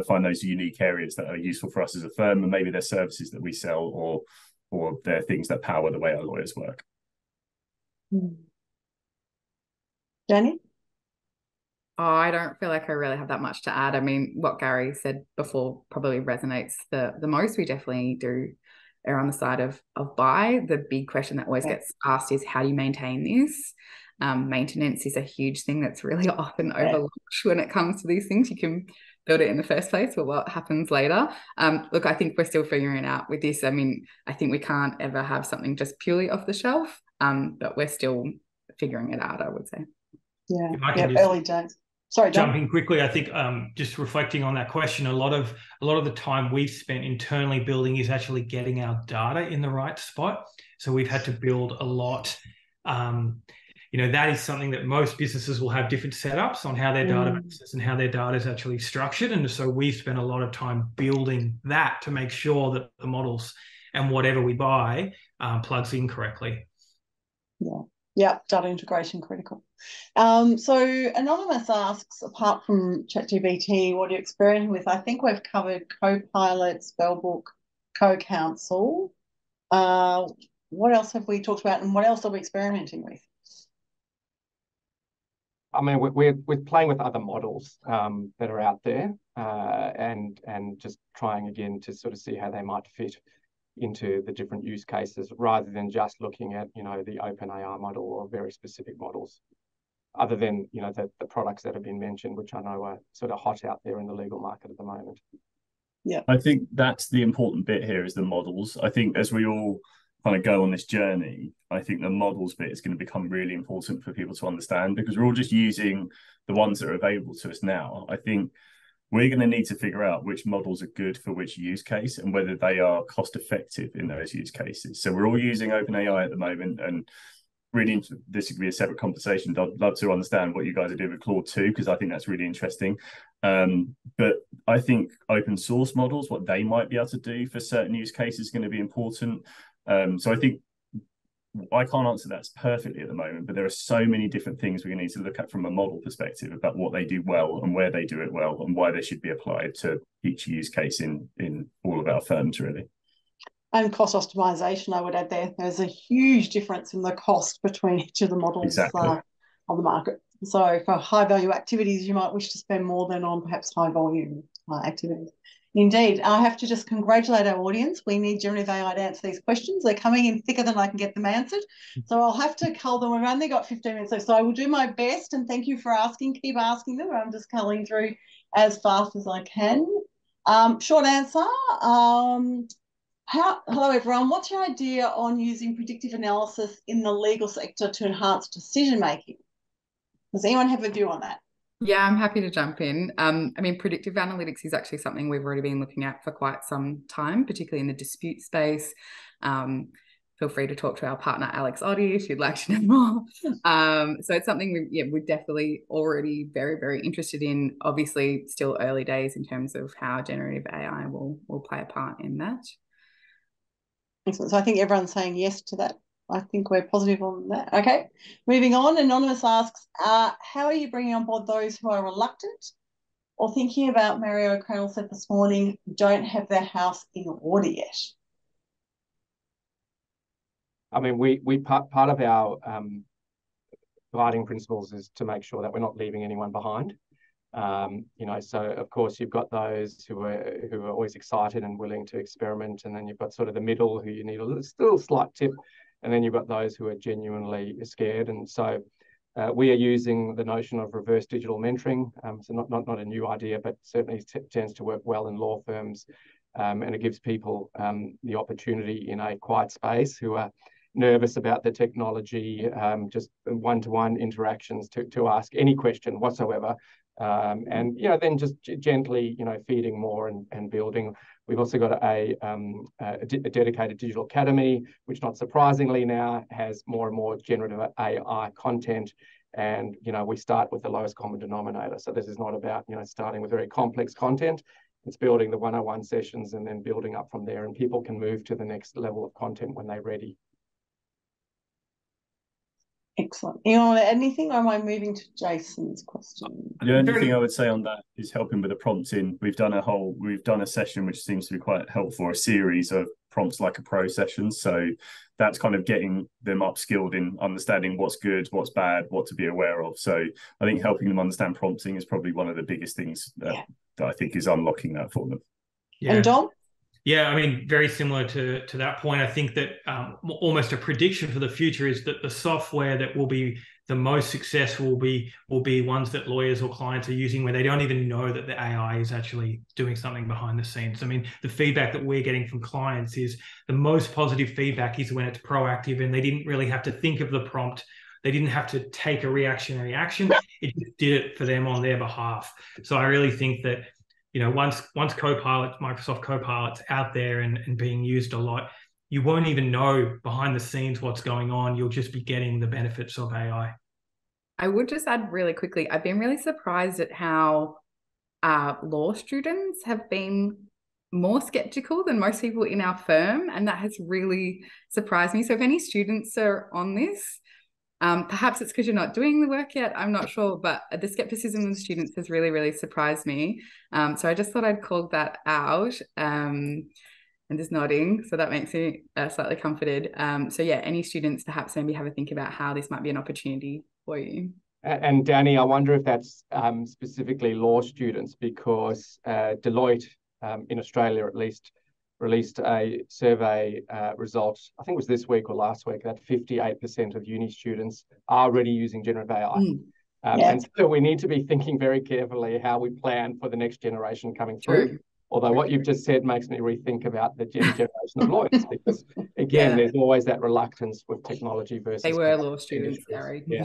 find those unique areas that are useful for us as a firm, and maybe they're services that we sell or they're things that power the way our lawyers work. Jenny? Oh, I don't feel like I really have that much to add. I mean, what Gary said before probably resonates the most. We definitely do err on the side of buy. The big question that always gets asked is, how do you maintain this? Maintenance is a huge thing that's really often overlooked when it comes to these things. You can build it in the first place, but what happens later? Look, I think we're still figuring it out with this. I mean, I think we can't ever have something just purely off the shelf, but we're still figuring it out, I would say. Yeah, early days. Sorry, John. Jumping quickly, I think just reflecting on that question, a lot of the time we've spent internally building is actually getting our data in the right spot. So we've had to build a lot. That is something that most businesses will have different setups on how their databases and how their data is actually structured. And so we've spent a lot of time building that to make sure that the models and whatever we buy plugs in correctly. Yeah, data integration critical. So Anonymous asks, apart from ChatGPT, what are you experimenting with? I think we've covered Copilot, Spellbook, Co-Counsel. What else have we talked about, and what else are we experimenting with? I mean, we're playing with other models that are out there, and just trying again to sort of see how they might fit into the different use cases, rather than just looking at the OpenAI model or very specific models, other than the products that have been mentioned, which I know are sort of hot out there in the legal market at the moment. Yeah, I think that's the important bit here, is the models. I think as we all kind of go on this journey, I think the models bit is going to become really important for people to understand, because we're all just using the ones that are available to us now. I think we're going to need to figure out which models are good for which use case and whether they are cost effective in those use cases. So we're all using OpenAI at the moment, and really this could be a separate conversation. I'd love to understand what you guys are doing with Claude 2, because I think that's really interesting. But I think open source models, what they might be able to do for certain use cases, is going to be important. So I think I can't answer that perfectly at the moment, but there are so many different things we need to look at from a model perspective about what they do well and where they do it well and why they should be applied to each use case in all of our firms, really. And cost optimization, I would add there. There's a huge difference in the cost between each of the models on the market. So for high value activities, you might wish to spend more than on perhaps high volume activities. Indeed. I have to just congratulate our audience. We need generative AI to answer these questions. They're coming in thicker than I can get them answered. So I'll have to cull them. We've only got 15 minutes left, so I will do my best, and thank you for asking. Keep asking them. I'm just culling through as fast as I can. Short answer. Hello, everyone. What's your idea on using predictive analysis in the legal sector to enhance decision making? Does anyone have a view on that? Yeah, I'm happy to jump in. I mean, predictive analytics is actually something we've already been looking at for quite some time, particularly in the dispute space. Feel free to talk to our partner, Alex Oddie, if you'd like to know more. So it's something we're definitely already very, very interested in. Obviously, still early days in terms of how generative AI will play a part in that. Excellent. So I think everyone's saying yes to that. I think we're positive on that. Okay, moving on. Anonymous asks, how are you bringing on board those who are reluctant or thinking about, Mario O'Connell said this morning, don't have their house in order yet? I mean, we part of our guiding principles is to make sure that we're not leaving anyone behind. So of course you've got those who are always excited and willing to experiment, and then you've got sort of the middle who you need a still slight tip, and then you've got those who are genuinely scared. And so we are using the notion of reverse digital mentoring. So not a new idea, but certainly tends to work well in law firms, and it gives people the opportunity in a quiet space who are nervous about the technology, just one-to-one interactions to ask any question whatsoever. And then just gently feeding more and building. We've also got a dedicated digital academy, which not surprisingly now has more and more generative AI content. And we start with the lowest common denominator. So this is not about starting with very complex content. It's building the 101 sessions and then building up from there, and people can move to the next level of content when they're ready. Excellent. You want to add anything, or am I moving to Jason's question? The only thing I would say on that is helping with the prompting. We've done a session which seems to be quite helpful, a series of prompts like a pro sessions. So that's kind of getting them upskilled in understanding what's good, what's bad, what to be aware of. So I think helping them understand prompting is probably one of the biggest things that I think is unlocking that for them. Yeah. And Dom? Yeah, I mean, very similar to that point. I think that almost a prediction for the future is that the software that will be the most successful will be ones that lawyers or clients are using where they don't even know that the AI is actually doing something behind the scenes. I mean, the feedback that we're getting from clients is the most positive feedback is when it's proactive and they didn't really have to think of the prompt. They didn't have to take a reactionary action. It just did it for them on their behalf. So I really think that once Microsoft Copilot's out there and being used a lot, you won't even know behind the scenes what's going on. You'll just be getting the benefits of AI. I would just add really quickly, I've been really surprised at how law students have been more skeptical than most people in our firm, and that has really surprised me. So if any students are on this, perhaps it's because you're not doing the work yet, I'm not sure, but the skepticism of the students has really, really surprised me. So I just thought I'd call that out, and just nodding, so that makes me slightly comforted. So yeah, any students perhaps maybe have a think about how this might be an opportunity for you. And Danny, I wonder if that's specifically law students, because Deloitte in Australia at least released a survey result, I think it was this week or last week, that 58% of uni students are already using generative AI. And so we need to be thinking very carefully how we plan for the next generation coming through. Although what you've just said makes me rethink about the generation of lawyers, because again, there's always that reluctance with technology versus... They were law students, Gary. Yeah.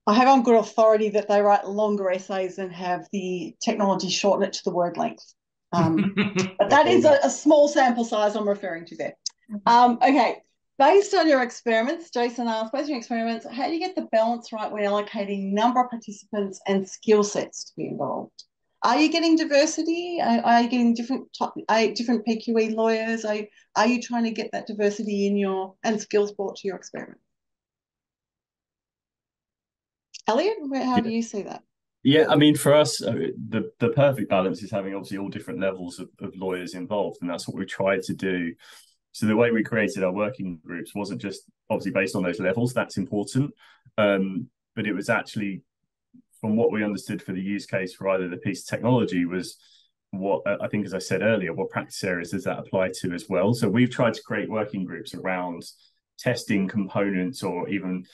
I have on good authority that they write longer essays and have the technology shorten it to the word length. But that is a small sample size I'm referring to there. Okay, based on your experiments, Jason asked, based on your experiments, how do you get the balance right when allocating number of participants and skill sets to be involved? Are you getting diversity? Are you getting different PQE lawyers? Are you trying to get that diversity in and skills brought to your experiment? Elliot, how do you see that? Yeah, I mean, for us, the perfect balance is having obviously all different levels of lawyers involved, and that's what we tried to do. So the way we created our working groups wasn't just obviously based on those levels, that's important, but it was actually, from what we understood for the use case for either the piece of technology, was what I think, as I said earlier, what practice areas does that apply to as well? So we've tried to create working groups around testing components, or even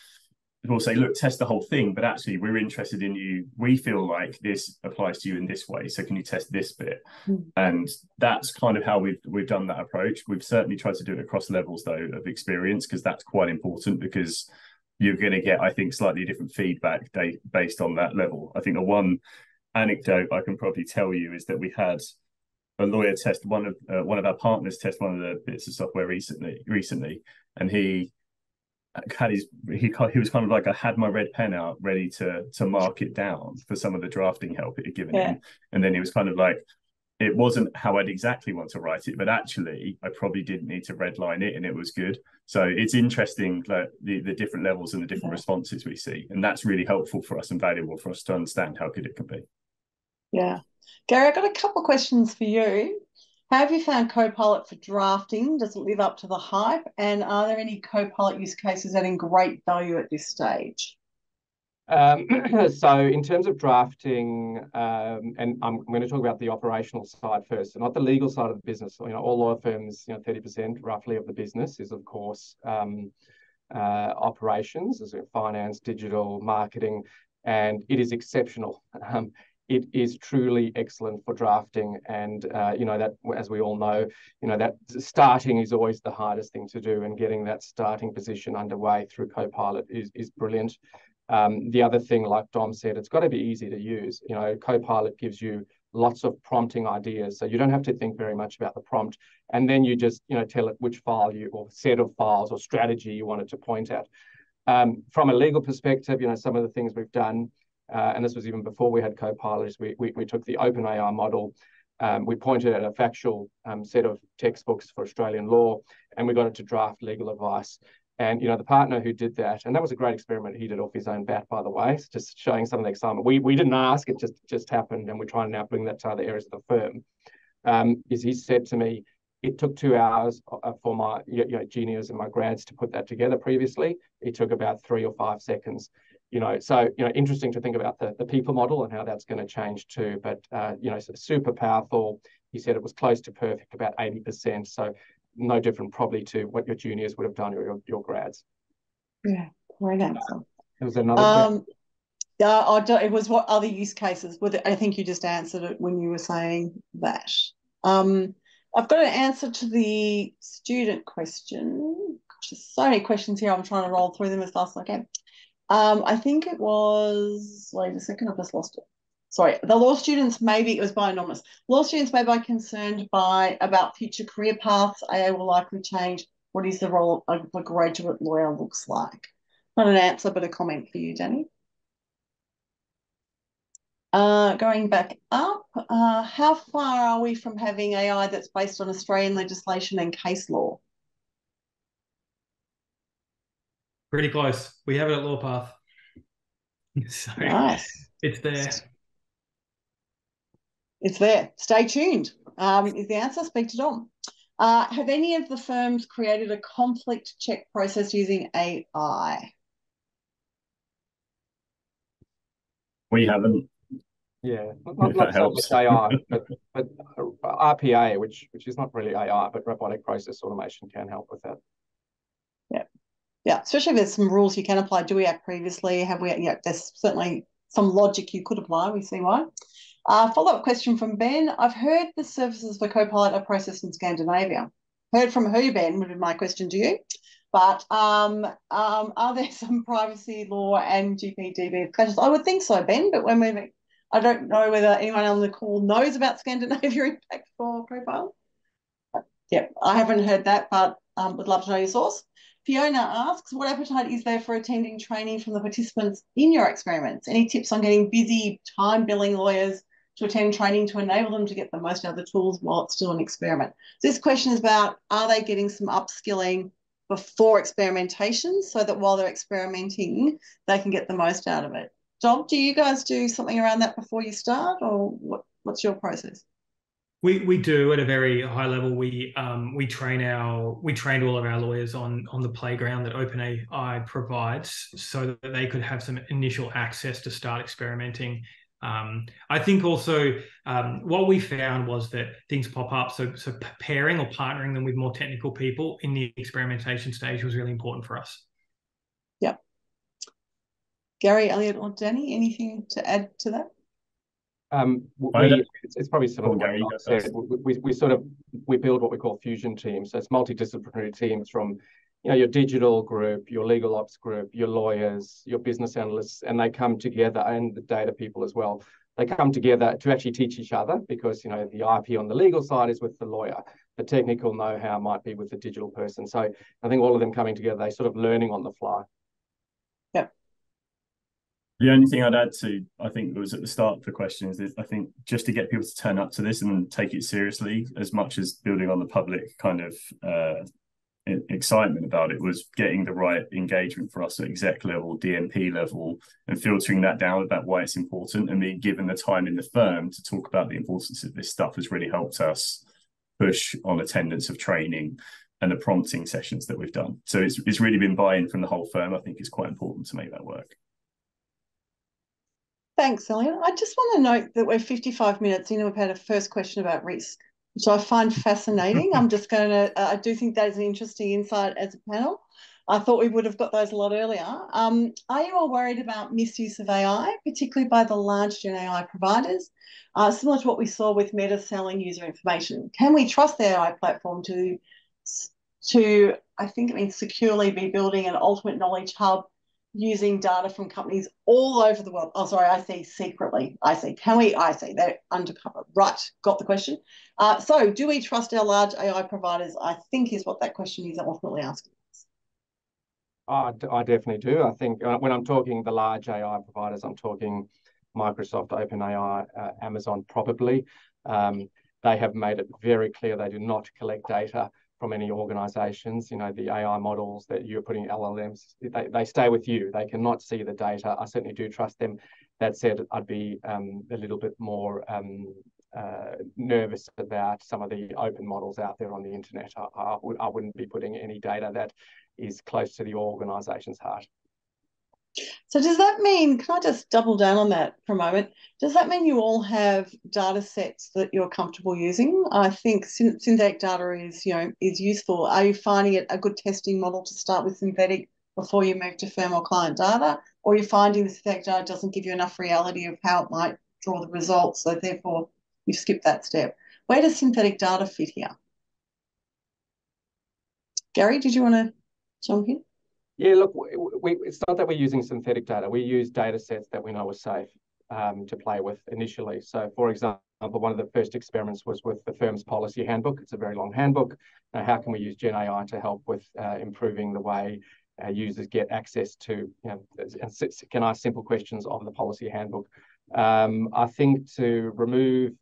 we'll say, look, test the whole thing, but actually we're interested in you. We feel like this applies to you in this way. So can you test this bit? And that's kind of how we've done that approach. We've certainly tried to do it across levels though of experience, because that's quite important, because you're going to get, I think, slightly different feedback based on that level. I think the one anecdote I can probably tell you is that we had a lawyer test one of our partners test one of the bits of software recently, and he was kind of like, I had my red pen out ready to mark it down for some of the drafting help it had given him, and then he was kind of like, it wasn't how I'd exactly want to write it, but actually I probably didn't need to redline it, and it was good. So it's interesting, like the different levels and the different responses we see, and that's really helpful for us and valuable for us to understand how good it can be. Yeah, Gary, I've got a couple of questions for you. How have you found Copilot for drafting? Does it live up to the hype? And are there any Copilot use cases adding great value at this stage? So in terms of drafting, and I'm going to talk about the operational side first, so not the legal side of the business. All law firms, 30% roughly of the business is, of course, operations, as finance, digital, marketing, and it is exceptional. It is truly excellent for drafting, and that, as we all know, that starting is always the hardest thing to do, and getting that starting position underway through Copilot is brilliant. The other thing, like Dom said, it's got to be easy to use. Copilot gives you lots of prompting ideas, so you don't have to think very much about the prompt, and then you just tell it which file or set of files or strategy you want it to point at. From a legal perspective, some of the things we've done, and this was even before we had Copilot, is we took the OpenAI model, we pointed at a factual set of textbooks for Australian law, and we got it to draft legal advice. And the partner who did that, and that was a great experiment he did off his own bat, by the way, just showing some of the excitement. We didn't ask, it just happened, and we're trying to now bring that to other areas of the firm. Is he said to me, it took 2 hours for my juniors and my grads to put that together previously. It took about 3 or 5 seconds. So interesting to think about the people model and how that's going to change too. But super powerful. He said it was close to perfect, about 80%. So no different probably to what your juniors would have done or your grads. Yeah, great answer. There was another question. It was what other use cases? I think you just answered it when you were saying that. I've got an answer to the student question. Gosh, there's so many questions here. I'm trying to roll through them as fast as I can. I think it was, wait a second, I've just lost it. Sorry, the law students, maybe it was by anonymous. Law students may be concerned about future career paths. AI will likely change. What is the role of a graduate lawyer looks like? Not an answer, but a comment for you, Danny. Going back up, how far are we from having AI that's based on Australian legislation and case law? Pretty close. We have it at LawPath. So nice. It's there. It's there. Stay tuned. Is the answer. Speak to Dom. Have any of the firms created a conflict check process using AI? We haven't. Yeah, not so much AI, but RPA, which is not really AI, but robotic process automation can help with that. Yeah, especially if there's some rules you can apply. Do we act previously? Have we? Yeah, there's certainly some logic you could apply. We see why. Follow-up question from Ben. I've heard the services for Copilot are processed in Scandinavia. Heard from who, Ben, would be my question to you. But are there some privacy law and GPDB clashes? I would think so, Ben, but I don't know whether anyone on the call knows about Scandinavia impact for Copilot. Yeah, I haven't heard that, but would love to know your source. Fiona asks, what appetite is there for attending training from the participants in your experiments? Any tips on getting busy time-billing lawyers to attend training to enable them to get the most out of the tools while it's still an experiment? So this question is about, are they getting some upskilling before experimentation so that while they're experimenting, they can get the most out of it? Dom, do you guys do something around that before you start, or what's your process? We do at a very high level. We trained all of our lawyers on the playground that OpenAI provides, so that they could have some initial access to start experimenting. I think also what we found was that things pop up. So pairing or partnering them with more technical people in the experimentation stage was really important for us. Yeah. Gary, Elliot, or Danny, anything to add to that? It's probably similar to what I said. We build what we call fusion teams. So it's multidisciplinary teams from your digital group, your legal ops group, your lawyers, your business analysts, and they come together, and the data people as well. They come together to actually teach each other, because the IP on the legal side is with the lawyer. The technical know-how might be with the digital person. So I think all of them coming together, they're sort of learning on the fly. Yeah. The only thing I'd add to, I think it was at the start of the question, is that I think just to get people to turn up to this and take it seriously, as much as building on the public kind of excitement about it, was getting the right engagement for us at exec level, DMP level, and filtering that down about why it's important, and being given the time in the firm to talk about the importance of this stuff has really helped us push on attendance of training and the prompting sessions that we've done. So it's really been buy-in from the whole firm. I think it's quite important to make that work. Thanks, Elliot. I just want to note that we're 55 minutes in and we've had a first question about risk, which I find fascinating. I'm just going to, I do think that is an interesting insight as a panel. I thought we would have got those a lot earlier. Are you all worried about misuse of AI, particularly by the large Gen AI providers? Similar to what we saw with Meta selling user information. Can we trust the AI platform to I think it means securely be building an ultimate knowledge hub using data from companies all over the world? Oh, sorry, I see secretly. I see. Can we? I see. They're undercover. Right. Got the question. So do we trust our large AI providers? I think is what that question is ultimately asking. I definitely do. I think when I'm talking the large AI providers, I'm talking Microsoft, OpenAI, Amazon probably. They have made it very clear they do not collect data from any organizations. You know, the AI models that you're putting LLMs, they stay with you. They cannot see the data. I certainly do trust them. That said, I'd be a little bit more nervous about some of the open models out there on the internet. I wouldn't be putting any data that is close to the organization's heart. So does that mean, can I just double down on that for a moment? Does that mean you all have data sets that you're comfortable using? I think synthetic data is useful. Are you finding it a good testing model to start with synthetic before you move to firm or client data? Or are you finding the synthetic data doesn't give you enough reality of how it might draw the results, so therefore you skip that step? Where does synthetic data fit here? Gary, did you want to jump in? Yeah, look, it's not that we're using synthetic data. We use data sets that we know are safe to play with initially. So, for example, one of the first experiments was with the firm's policy handbook. It's a very long handbook. Now, how can we use Gen AI to help with improving the way users get access to, and can ask simple questions of the policy handbook? I think to remove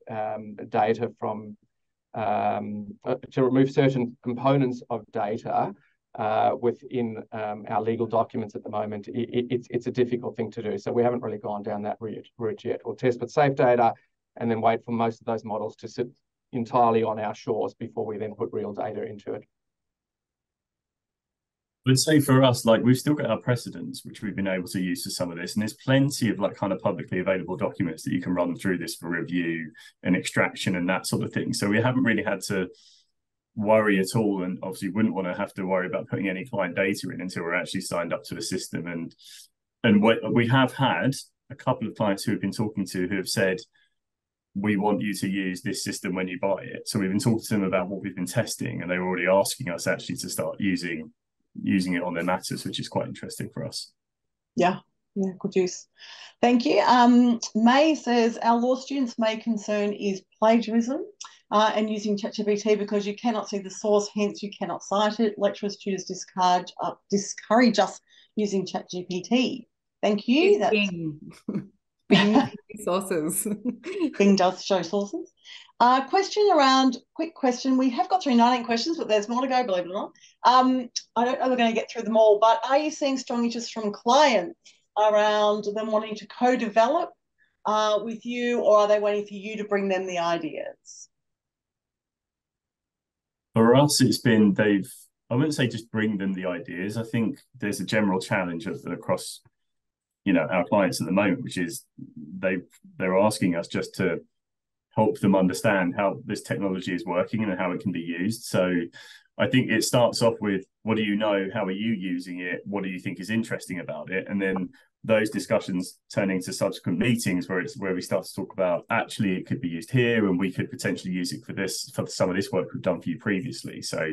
data from, to remove certain components of data within our legal documents at the moment, it's a difficult thing to do. So we haven't really gone down that route yet. We'll test with safe data and then wait for most of those models to sit entirely on our shores before we then put real data into it. I'd say for us, like, we've still got our precedents, which we've been able to use for some of this. And there's plenty of like kind of publicly available documents that you can run through this for review and extraction and that sort of thing. So we haven't really had to worry at all, and obviously wouldn't want to have to worry about putting any client data in until we're actually signed up to the system. And we have had a couple of clients who have been talking to who have said, we want you to use this system when you buy it. So we've been talking to them about what we've been testing, and they were already asking us actually to start using it on their matters, which is quite interesting for us. Yeah, good use. Thank you. May says, our law students' main concern is plagiarism and using ChatGPT because you cannot see the source, hence you cannot cite it. Lecturers, tutors discourage us using ChatGPT. Thank you. Bing. Bing sources. Bing does show sources. Quick question. We have got through 19 questions, but there's more to go, believe it or not. I don't know we're going to get through them all, but are you seeing strong interest from clients around them wanting to co-develop with you, or are they waiting for you to bring them the ideas? For us, it's been I wouldn't say just bring them the ideas. I think there's a general challenge across, our clients at the moment, which is they're asking us just to help them understand how this technology is working and how it can be used. So I think it starts off with, what do you know? How are you using it? What do you think is interesting about it? And then those discussions turn into subsequent meetings where we start to talk about, actually, it could be used here, and we could potentially use it for some of this work we've done for you previously. So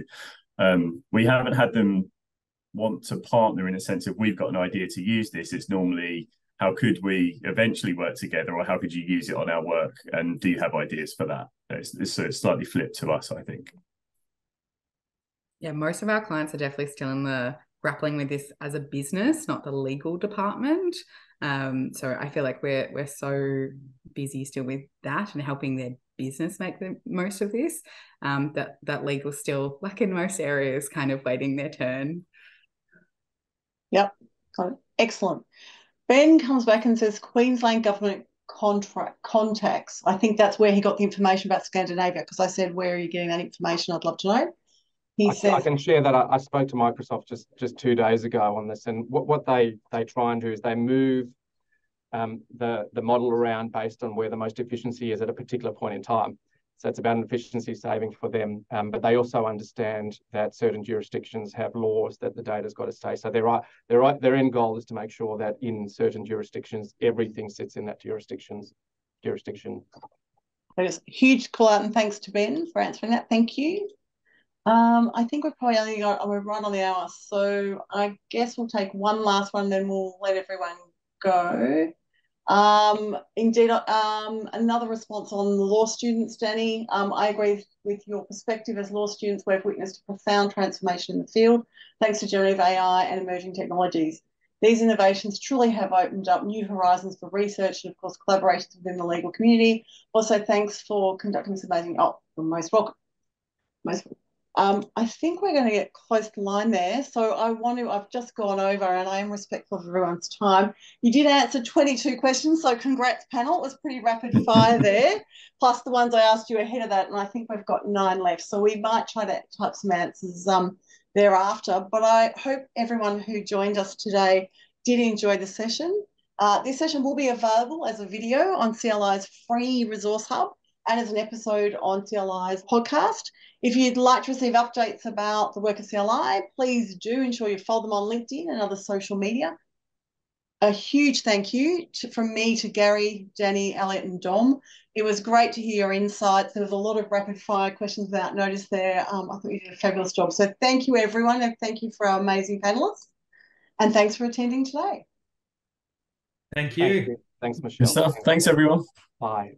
we haven't had them want to partner in a sense of, we've got an idea to use this. It's normally, how could we eventually work together, or how could you use it on our work? And do you have ideas for that? It's slightly flipped to us, I think. Yeah, most of our clients are definitely still in the grappling with this as a business, not the legal department. So I feel like we're so busy still with that and helping their business make the most of this, that legal still, like in most areas, kind of waiting their turn. Yep, got it. Excellent. Ben comes back and says Queensland government contacts. I think that's where he got the information about Scandinavia, because I said, where are you getting that information? I'd love to know. I can share that. I spoke to Microsoft just 2 days ago on this, and what they try and do is they move the model around based on where the most efficiency is at a particular point in time. So it's about an efficiency saving for them, but they also understand that certain jurisdictions have laws that the data's got to stay. So their end goal is to make sure that in certain jurisdictions, everything sits in that jurisdiction. Huge call out and thanks to Ben for answering that. Thank you. I think we're probably we're right on the hour, so I guess we'll take one last one, then we'll let everyone go. Indeed, another response on the law students, Danny. I agree with your perspective. As law students, we've witnessed a profound transformation in the field thanks to generative AI and emerging technologies. These innovations truly have opened up new horizons for research and, of course, collaborations within the legal community. Also, thanks for conducting this amazing. Oh, you're most welcome. I think we're going to get close to line there. So I've just gone over and I am respectful of everyone's time. You did answer 22 questions, so congrats, panel. It was pretty rapid fire there, plus the ones I asked you ahead of that, and I think we've got 9 left. So we might try to type some answers thereafter. But I hope everyone who joined us today did enjoy the session. This session will be available as a video on CLI's free resource hub and as an episode on CLI's podcast. If you'd like to receive updates about the work of CLI, please do ensure you follow them on LinkedIn and other social media. A huge thank you from me to Gary, Danny, Elliot and Dom. It was great to hear your insights. There was a lot of rapid fire questions without notice there. I thought you did a fabulous job. So thank you everyone, and thank you for our amazing panellists. And thanks for attending today. Thank you. Thanks, Michelle. Thanks everyone. Bye.